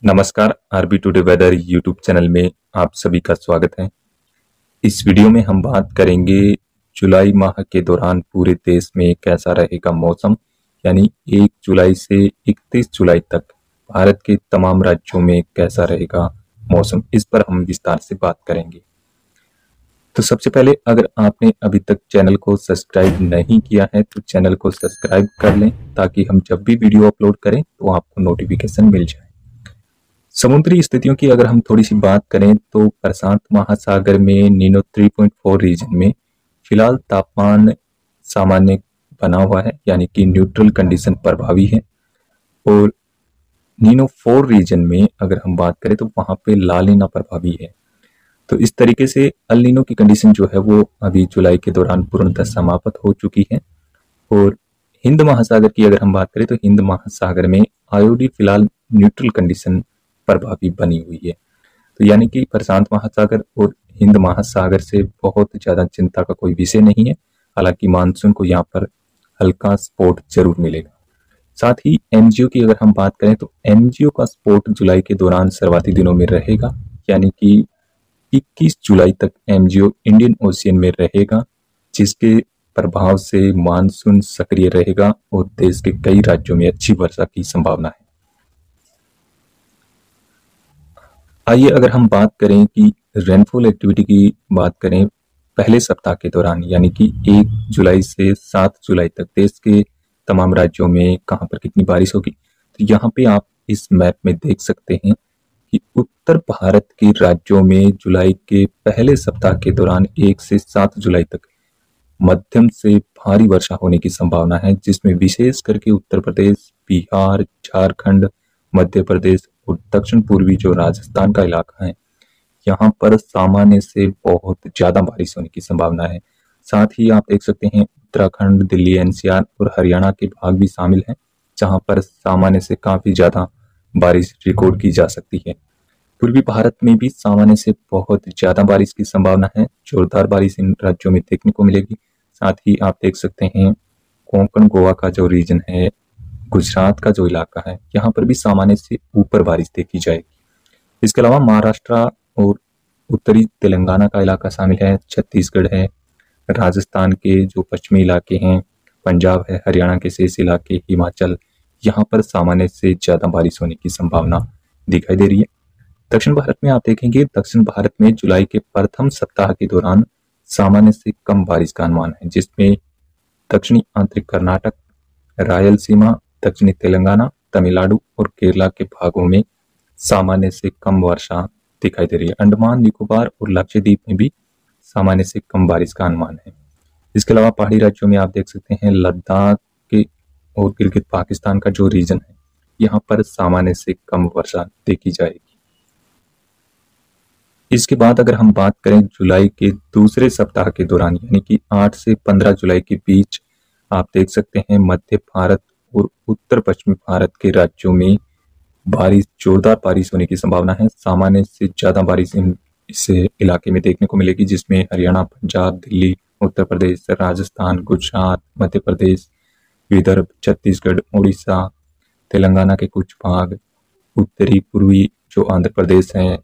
नमस्कार। RB today weather YouTube channel में आप सभी का स्वागत है। इस वीडियो में हम बात करेंगे जुलाई माह के दौरान पूरे देश में कैसा रहेगा मौसम, यानी 1 जुलाई से 31 जुलाई तक भारत के तमाम राज्यों में कैसा रहेगा मौसम, इस पर हम विस्तार से बात करेंगे। तो सबसे पहले अगर आपने अभी तक चैनल को सब्सक्राइब नहीं किया है तो चैनल को सब्सक्राइब कर लें ताकि हम जब भी वीडियो अपलोड करें तो आपको नोटिफिकेशन मिल जाए। समुद्री स्थितियों की अगर हम थोड़ी सी बात करें तो प्रशांत महासागर में नीनो 3.4 रीजन में फिलहाल तापमान सामान्य बना हुआ है, यानी कि न्यूट्रल कंडीशन प्रभावी है। और नीनो 4 रीजन में अगर हम बात करें तो वहां पे लालिना प्रभावी है। तो इस तरीके से अल नीनो की कंडीशन जो है वो अभी जुलाई के दौरान पूर्णतः समाप्त हो चुकी है। और हिंद महासागर की अगर हम बात करें तो हिंद महासागर में आयोडी फिलहाल न्यूट्रल कंडीशन प्रभावी बनी हुई है। तो यानी कि प्रशांत महासागर और हिंद महासागर से बहुत ज्यादा चिंता का कोई विषय नहीं है। हालांकि मानसून को यहाँ पर हल्का सपोर्ट जरूर मिलेगा। साथ ही एमजीओ की अगर हम बात करें तो एमजीओ का सपोर्ट जुलाई के दौरान शुरुआती दिनों में रहेगा, यानी कि 21 जुलाई तक एमजीओ इंडियन ओशियन में रहेगा, जिसके प्रभाव से मानसून सक्रिय रहेगा और देश के कई राज्यों में अच्छी वर्षा की संभावना है। आइए अगर हम बात करें कि रेनफॉल एक्टिविटी की बात करें पहले सप्ताह के दौरान, यानी कि 1 जुलाई से 7 जुलाई तक देश के तमाम राज्यों में कहां पर कितनी बारिश होगी। तो यहाँ पे आप इस मैप में देख सकते हैं कि उत्तर भारत के राज्यों में जुलाई के पहले सप्ताह के दौरान 1 से 7 जुलाई तक मध्यम से भारी वर्षा होने की संभावना है, जिसमें विशेष करके उत्तर प्रदेश, बिहार, झारखंड, मध्य प्रदेश और दक्षिण पूर्वी जो राजस्थान का इलाका है, यहाँ पर सामान्य से बहुत ज्यादा बारिश होने की संभावना है। साथ ही आप देख सकते हैं उत्तराखंड, दिल्ली, एनसीआर और हरियाणा के भाग भी शामिल हैं, जहाँ पर सामान्य से काफी ज्यादा बारिश रिकॉर्ड की जा सकती है। पूर्वी भारत में भी सामान्य से बहुत ज्यादा बारिश की संभावना है। जोरदार बारिश इन राज्यों में देखने को मिलेगी। साथ ही आप देख सकते हैं कोंकण, गोवा का जो रीजन है, गुजरात का जो इलाका है, यहाँ पर भी सामान्य से ऊपर बारिश देखी जाएगी। इसके अलावा महाराष्ट्र और उत्तरी तेलंगाना का इलाका शामिल है, छत्तीसगढ़ है, राजस्थान के जो पश्चिमी इलाके हैं, पंजाब है, हरियाणा के शेष इलाके, हिमाचल, यहाँ पर सामान्य से ज्यादा बारिश होने की संभावना दिखाई दे रही है। दक्षिण भारत में आप देखेंगे, दक्षिण भारत में जुलाई के प्रथम सप्ताह के दौरान सामान्य से कम बारिश का अनुमान है, जिसमें दक्षिणी आंतरिक कर्नाटक, रायलसीमा, दक्षिणी तेलंगाना, तमिलनाडु और केरला के भागों में सामान्य से कम वर्षा दिखाई दे रही है। अंडमान निकोबार और लक्षद्वीप में भी सामान्य से कम बारिश का अनुमान है। इसके अलावा पहाड़ी राज्यों में आप देख सकते हैं लद्दाख के और गिलगित पाकिस्तान का जो रीजन है, यहाँ पर सामान्य से कम वर्षा देखी जाएगी। इसके बाद अगर हम बात करें जुलाई के दूसरे सप्ताह के दौरान, यानी कि 8 से 15 जुलाई के बीच, आप देख सकते हैं मध्य भारत और उत्तर पश्चिमी भारत के राज्यों में बारिश, जोरदार बारिश होने की संभावना है। सामान्य से ज्यादा बारिश इस इलाके में देखने को मिलेगी, जिसमें हरियाणा, पंजाब, दिल्ली, उत्तर प्रदेश, राजस्थान, गुजरात, मध्य प्रदेश, विदर्भ, छत्तीसगढ़, उड़ीसा, तेलंगाना के कुछ भाग, उत्तरी पूर्वी जो आंध्र प्रदेश है,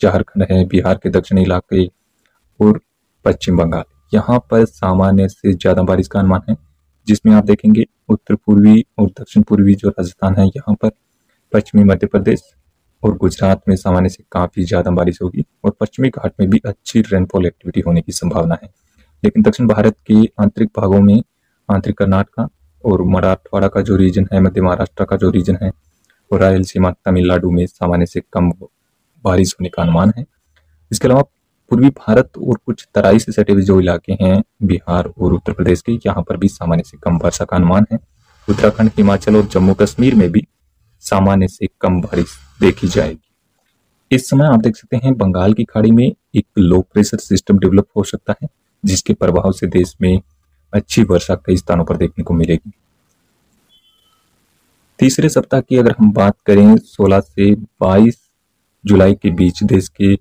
झारखंड है, बिहार के दक्षिणी इलाके और पश्चिम बंगाल, यहाँ पर सामान्य से ज्यादा बारिश का अनुमान है। जिसमें आप देखेंगे उत्तर पूर्वी और दक्षिण पूर्वी जो राजस्थान है, यहाँ पर पश्चिमी मध्य प्रदेश और गुजरात में सामान्य से काफी ज्यादा बारिश होगी और पश्चिमी घाट में भी अच्छी रेनफॉल एक्टिविटी होने की संभावना है। लेकिन दक्षिण भारत के आंतरिक भागों में, आंतरिक कर्नाटक और मराठवाड़ा का जो रीजन है, मध्य महाराष्ट्र का जो रीजन है और रायलसीमा, तमिलनाडु में सामान्य से कम बारिश होने का अनुमान है। इसके अलावा पूर्वी भारत और कुछ तराई से सटे हुए जो इलाके हैं, बिहार और उत्तर प्रदेश के, यहाँ पर भी सामान्य से कम वर्षा का अनुमान है। उत्तराखंड, हिमाचल और जम्मू कश्मीर में भी सामान्य से कम बारिश देखी जाएगी। इस समय आप देख सकते हैं बंगाल की खाड़ी में एक लो प्रेशर सिस्टम डेवलप हो सकता है, जिसके प्रभाव से देश में अच्छी वर्षा कई स्थानों पर देखने को मिलेगी। तीसरे सप्ताह की अगर हम बात करें 16 से 22 जुलाई के बीच देश के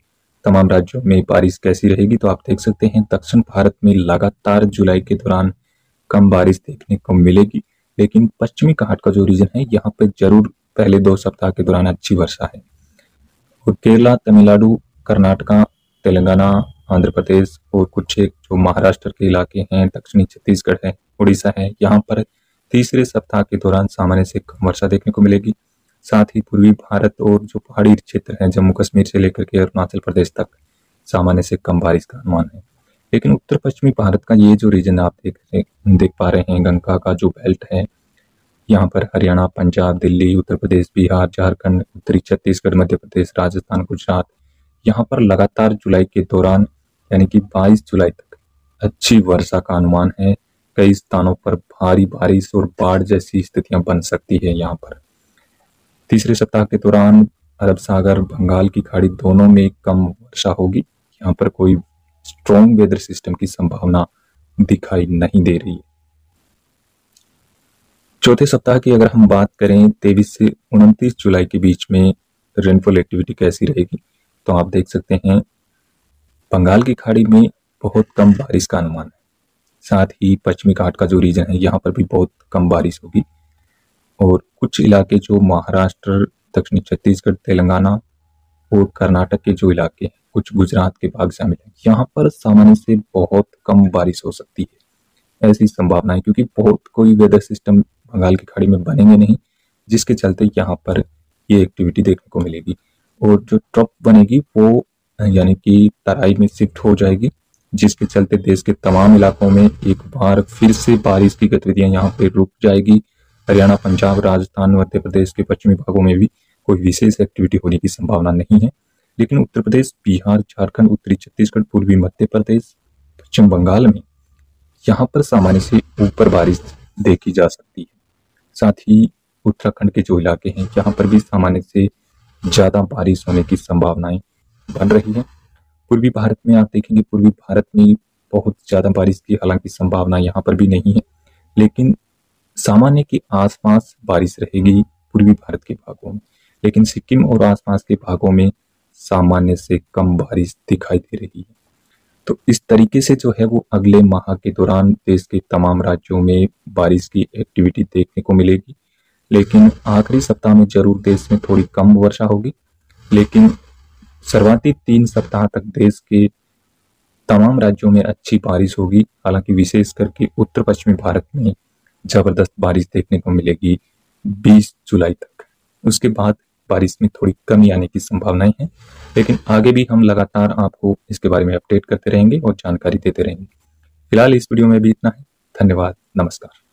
तमाम राज्यों में बारिश कैसी रहेगी, तो आप देख सकते हैं दक्षिण भारत में लगातार जुलाई के दौरान कम बारिश देखने को मिलेगी, लेकिन पश्चिमी घाट का जो रीजन है, यहाँ पे जरूर पहले 2 सप्ताह के दौरान अच्छी वर्षा है। और केरला, तमिलनाडु, कर्नाटका, तेलंगाना, आंध्र प्रदेश और कुछ एक जो महाराष्ट्र के इलाके हैं, दक्षिणी छत्तीसगढ़ है, उड़ीसा है, यहाँ पर तीसरे सप्ताह के दौरान सामान्य से कम वर्षा देखने को मिलेगी। साथ ही पूर्वी भारत और जो पहाड़ी क्षेत्र हैं, जम्मू कश्मीर से लेकर के अरुणाचल प्रदेश तक सामान्य से कम बारिश का अनुमान है। लेकिन उत्तर पश्चिमी भारत का ये जो रीजन आप देख पा रहे हैं, गंगा का जो बेल्ट है, यहाँ पर हरियाणा, पंजाब, दिल्ली, उत्तर प्रदेश, बिहार, झारखंड, उत्तरी छत्तीसगढ़, मध्य प्रदेश, राजस्थान, गुजरात, यहाँ पर लगातार जुलाई के दौरान यानी कि 22 जुलाई तक अच्छी वर्षा का अनुमान है। कई स्थानों पर भारी बारिश और बाढ़ जैसी स्थितियां बन सकती है। यहाँ पर तीसरे सप्ताह के दौरान अरब सागर, बंगाल की खाड़ी दोनों में कम वर्षा होगी। यहाँ पर कोई स्ट्रॉन्ग वेदर सिस्टम की संभावना दिखाई नहीं दे रही है। चौथे सप्ताह की अगर हम बात करें 23 से 29 जुलाई के बीच में रेनफॉल एक्टिविटी कैसी रहेगी, तो आप देख सकते हैं बंगाल की खाड़ी में बहुत कम बारिश का अनुमान है। साथ ही पश्चिमी घाट का जो रीजन है, यहाँ पर भी बहुत कम बारिश होगी। और कुछ इलाके जो महाराष्ट्र, दक्षिणी छत्तीसगढ़, तेलंगाना और कर्नाटक के जो इलाके हैं, कुछ गुजरात के भाग शामिल हैं, यहाँ पर सामान्य से बहुत कम बारिश हो सकती है। ऐसी संभावना है क्योंकि बहुत कोई वेदर सिस्टम बंगाल की खाड़ी में बनेंगे नहीं, जिसके चलते यहाँ पर ये एक्टिविटी देखने को मिलेगी। और जो ट्रफ बनेगी वो यानी कि तराई में शिफ्ट हो जाएगी, जिसके चलते देश के तमाम इलाकों में एक बार फिर से बारिश की गतिविधियां यहाँ पे रुक जाएगी। हरियाणा, पंजाब, राजस्थान, मध्य प्रदेश के पश्चिमी भागों में भी कोई विशेष एक्टिविटी होने की संभावना नहीं है। लेकिन उत्तर प्रदेश, बिहार, झारखंड, उत्तरी छत्तीसगढ़, पूर्वी मध्य प्रदेश, पश्चिम बंगाल में यहाँ पर सामान्य से ऊपर बारिश देखी जा सकती है। साथ ही उत्तराखंड के जो इलाके हैं, यहाँ पर भी सामान्य से ज्यादा बारिश होने की संभावनाएं बन रही है। पूर्वी भारत में आप देखेंगे, पूर्वी भारत में बहुत ज्यादा बारिश की हालांकि संभावना यहाँ पर भी नहीं है, लेकिन सामान्य के आसपास बारिश रहेगी पूर्वी भारत के भागों में। लेकिन सिक्किम और आसपास के भागों में सामान्य से कम बारिश दिखाई दे रही है। तो इस तरीके से जो है वो अगले माह के दौरान देश के तमाम राज्यों में बारिश की एक्टिविटी देखने को मिलेगी। लेकिन आखिरी सप्ताह में जरूर देश में थोड़ी कम वर्षा होगी, लेकिन शुरुआती 3 सप्ताह तक देश के तमाम राज्यों में अच्छी बारिश होगी। हालांकि विशेष करके उत्तर पश्चिमी भारत में जबरदस्त बारिश देखने को मिलेगी 20 जुलाई तक। उसके बाद बारिश में थोड़ी कमी आने की संभावनाएं हैं, लेकिन आगे भी हम लगातार आपको इसके बारे में अपडेट करते रहेंगे और जानकारी देते रहेंगे। फिलहाल इस वीडियो में भी इतना है। धन्यवाद, नमस्कार।